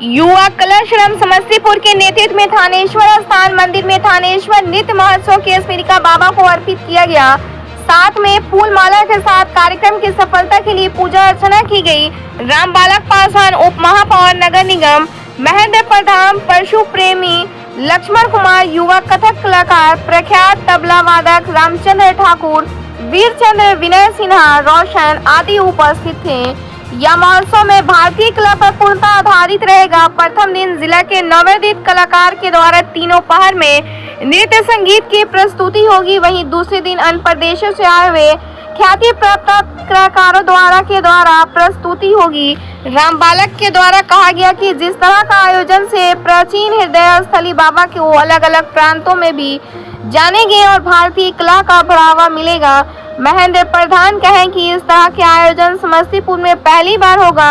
युवा कलाश्रम समस्तीपुर के नेतृत्व में थानेश्वर स्थान मंदिर में थानेश्वर नृत्य महोत्सव के स्मृतिका बाबा को अर्पित किया गया। साथ में फूल माला के साथ कार्यक्रम की सफलता के लिए पूजा अर्चना की गई। राम बालक पासवान, उप महापौर नगर निगम, महेंद्र प्रधान, पशु प्रेमी लक्ष्मण कुमार, युवा कथक कलाकार, प्रख्यात तबला वादक रामचंद्र ठाकुर, वीरचंद्र, विनय सिन्हा, रोशन आदि उपस्थित थे। यह महोत्सव में भारतीय कला पर पूर्णतः आधारित रहेगा। प्रथम दिन जिला के नवोदित कलाकार के द्वारा तीनों पहर में नृत्य संगीत की प्रस्तुति होगी। वहीं दूसरे दिन अन्य प्रदेशों से आए हुए ख्याति प्राप्त कलाकारों द्वारा प्रस्तुति होगी। राम बालक के द्वारा कहा गया कि जिस तरह का आयोजन से प्राचीन हृदय स्थली बाबा के वो अलग अलग प्रांतों में भी जानेंगे और भारतीय कला का बढ़ावा मिलेगा। महेंद्र प्रधान कहें कि इस तरह के आयोजन समस्तीपुर में पहली बार होगा,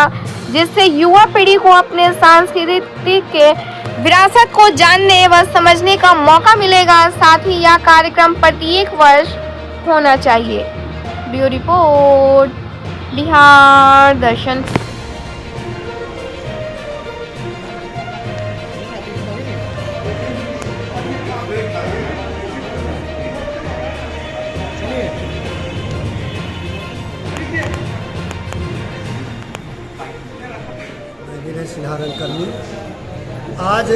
जिससे युवा पीढ़ी को अपने सांस्कृतिक के विरासत को जानने व समझने का मौका मिलेगा। साथ ही यह कार्यक्रम प्रत्येक वर्ष होना चाहिए। ब्यूरो रिपोर्ट, बिहार दर्शन। कर्मी आज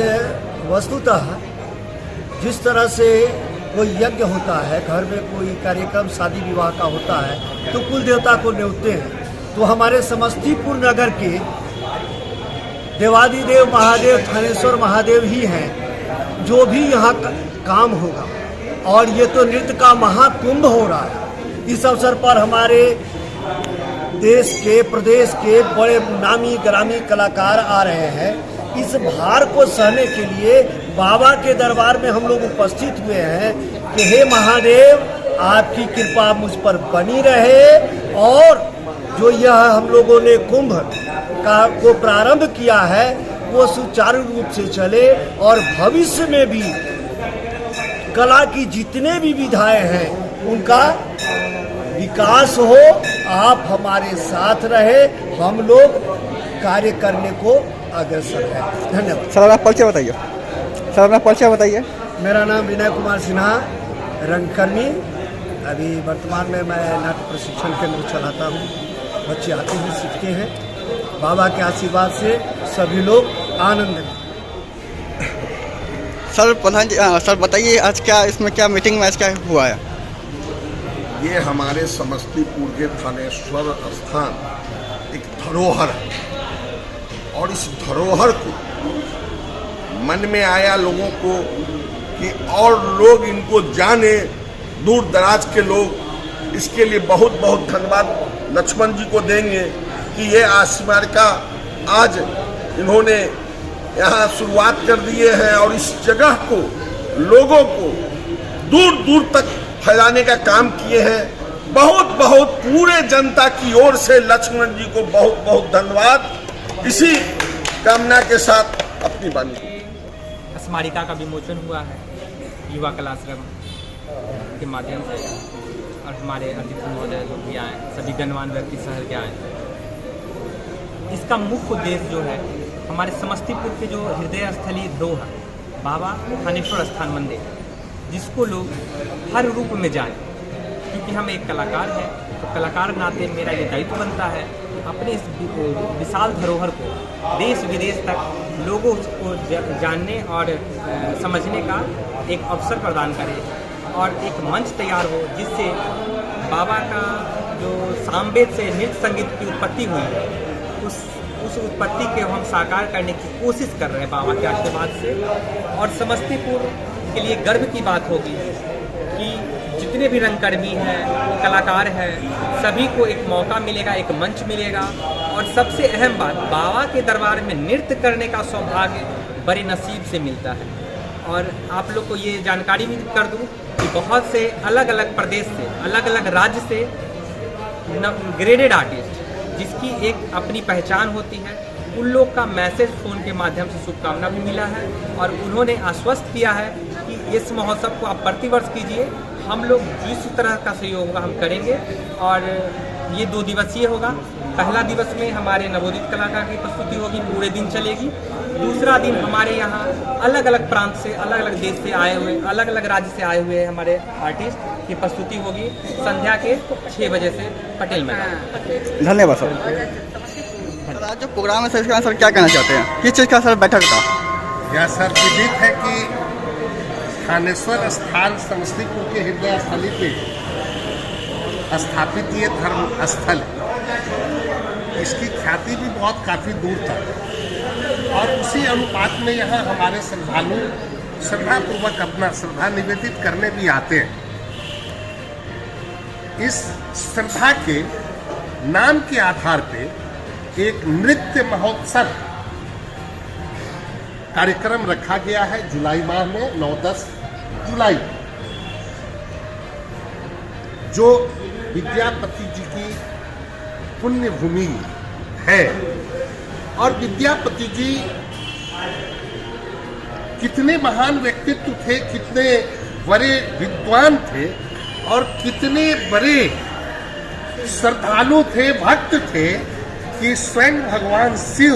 वस्तुतः जिस तरह से कोई यज्ञ होता है, घर में कोई कार्यक्रम शादी विवाह का होता है तो कुल देवता को न्योते हैं। तो हमारे समस्तीपुर नगर के देवादिदेव महादेव थानेश्वर महादेव ही हैं जो भी यहाँ काम होगा। और ये तो नृत्य का महाकुंभ हो रहा है। इस अवसर पर हमारे देश के प्रदेश के बड़े नामी ग्रामी कलाकार आ रहे हैं। इस भार को सहने के लिए बाबा के दरबार में हम लोग उपस्थित हुए हैं कि हे महादेव, आपकी कृपा मुझ पर बनी रहे और जो यह हम लोगों ने कुंभ को प्रारंभ किया है वो सुचारू रूप से चले और भविष्य में भी कला की जितने भी विधाएं हैं उनका विकास हो। आप हमारे साथ रहे, हम लोग कार्य करने को अग्रसर है। धन्यवाद। सर अपना परिचय बताइए। मेरा नाम विनय कुमार सिन्हा, रंगकर्मी। अभी वर्तमान में मैं नाट्य प्रशिक्षण केंद्र चलाता हूँ। बच्चे आते हैं, सीखते हैं। बाबा के आशीर्वाद से सभी लोग आनंद में। सर प्रधान जी, सर बताइए आज क्या इसमें क्या मीटिंग में आज क्या हुआ है? ये हमारे समस्तीपुर के थानेश्वर स्थान एक धरोहर है और इस धरोहर को मन में आया लोगों को कि और लोग इनको जाने, दूर दराज के लोग। इसके लिए बहुत बहुत धन्यवाद लक्ष्मण जी को देंगे कि ये स्मारिका आज इन्होंने यहाँ शुरुआत कर दिए हैं और इस जगह को लोगों को दूर दूर तक फैलाने का काम किए हैं। बहुत बहुत पूरे जनता की ओर से लक्ष्मण जी को बहुत बहुत धन्यवाद। इसी कामना के साथ अपनी वाणी स्मारिका का विमोचन हुआ है युवा कलाश्रम के माध्यम से और हमारे अतिथि महोदय जो भी आए, सभी गणमान्य व्यक्ति शहर के आए। इसका मुख्य उद्देश्य जो है हमारे समस्तीपुर के जो हृदय स्थली धरोहर बाबा थानेश्वर स्थान मंदिर, जिसको लोग हर रूप में जाने, क्योंकि हम एक कलाकार हैं तो कलाकार नाते मेरा ये दायित्व बनता है अपने इस विशाल धरोहर को देश विदेश तक लोगों को जानने और समझने का एक अवसर प्रदान करें और एक मंच तैयार हो जिससे बाबा का जो सामवेद से नृत्य संगीत की उत्पत्ति हुई है उस उत्पत्ति के हम साकार करने की कोशिश कर रहे हैं बाबा के आशीर्वाद से। और समस्तीपुर के लिए गर्व की बात होगी कि जितने भी रंगकर्मी हैं, कलाकार हैं, सभी को एक मौका मिलेगा, एक मंच मिलेगा। और सबसे अहम बात, बाबा के दरबार में नृत्य करने का सौभाग्य बड़े नसीब से मिलता है। और आप लोग को ये जानकारी भी कर दूं कि बहुत से अलग अलग प्रदेश से, अलग अलग राज्य से ग्रेडेड आर्टिस्ट जिसकी एक अपनी पहचान होती है, उन लोग का मैसेज फ़ोन के माध्यम से शुभकामना भी मिला है और उन्होंने आश्वस्त किया है कि इस महोत्सव को आप प्रतिवर्ष कीजिए। हम लोग जिस तरह का सहयोग होगा हम करेंगे और ये 2 दिवसीय होगा। पहला दिवस में हमारे नवोदित कलाकार की प्रस्तुति होगी, पूरे दिन चलेगी। दूसरा दिन हमारे यहाँ अलग अलग प्रांत से, अलग अलग देश से आए हुए, अलग अलग राज्य से आए हुए हमारे आर्टिस्ट की प्रस्तुति होगी संध्या के 6 बजे से पटेल मैदान। धन्यवाद सर। सर आज जो प्रोग्राम है सर, इसके सर क्या कहना चाहते हैं, किस चीज़ का सर बैठक था? यह सर विदित है कि थानेश्वर स्थान समस्तीपुर के हृदय स्थली पे स्थापित ये धर्म स्थल है। इसकी ख्याति भी बहुत काफ़ी दूर तक, और उसी अनुपात में यहाँ हमारे श्रद्धालु श्रद्धापूर्वक अपना श्रद्धा निवेदित करने भी आते हैं। इस श्रद्धा के नाम के आधार पे एक नृत्य महोत्सव कार्यक्रम रखा गया है जुलाई माह में 9-10 जुलाई, जो विद्यापति जी की पुण्य भूमि है। और विद्यापति जी कितने महान व्यक्तित्व थे, कितने बड़े विद्वान थे, और कितने बड़े श्रद्धालु थे, भक्त थे कि स्वयं भगवान शिव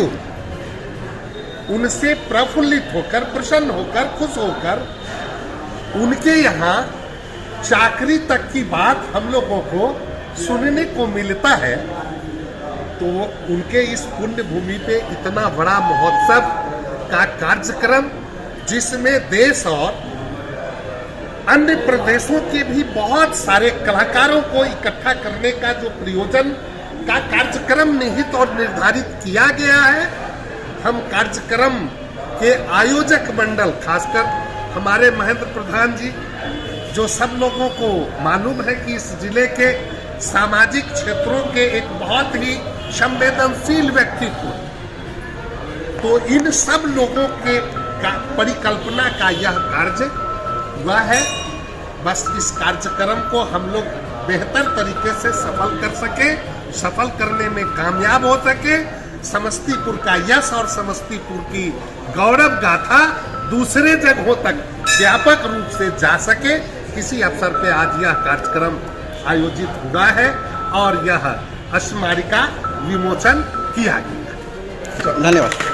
उनसे प्रफुल्लित होकर, प्रसन्न होकर, खुश होकर उनके यहाँ चाकरी तक की बात हम लोगों को सुनने को मिलता है। तो उनके इस पुण्य भूमि पे इतना बड़ा महोत्सव का कार्यक्रम, जिसमें देश और अन्य प्रदेशों के भी बहुत सारे कलाकारों को इकट्ठा करने का जो प्रयोजन का कार्यक्रम निहित और निर्धारित किया गया है, हम कार्यक्रम के आयोजक मंडल, खासकर हमारे महेंद्र प्रधान जी, जो सब लोगों को मालूम है कि इस जिले के सामाजिक क्षेत्रों के एक बहुत ही संवेदनशील व्यक्तित्व, तो इन सब लोगों के परिकल्पना का यह कार्य हुआ है। बस इस कार्यक्रम को हम लोग बेहतर तरीके से सफल कर सके, सफल करने में कामयाब हो सके, समस्तीपुर का यश और समस्तीपुर की गौरव गाथा दूसरे जगहों तक व्यापक रूप से जा सके, इसी अवसर पे आज यह कार्यक्रम आयोजित हुआ है और यह स्मारिका विमोचन किया गया। धन्यवाद।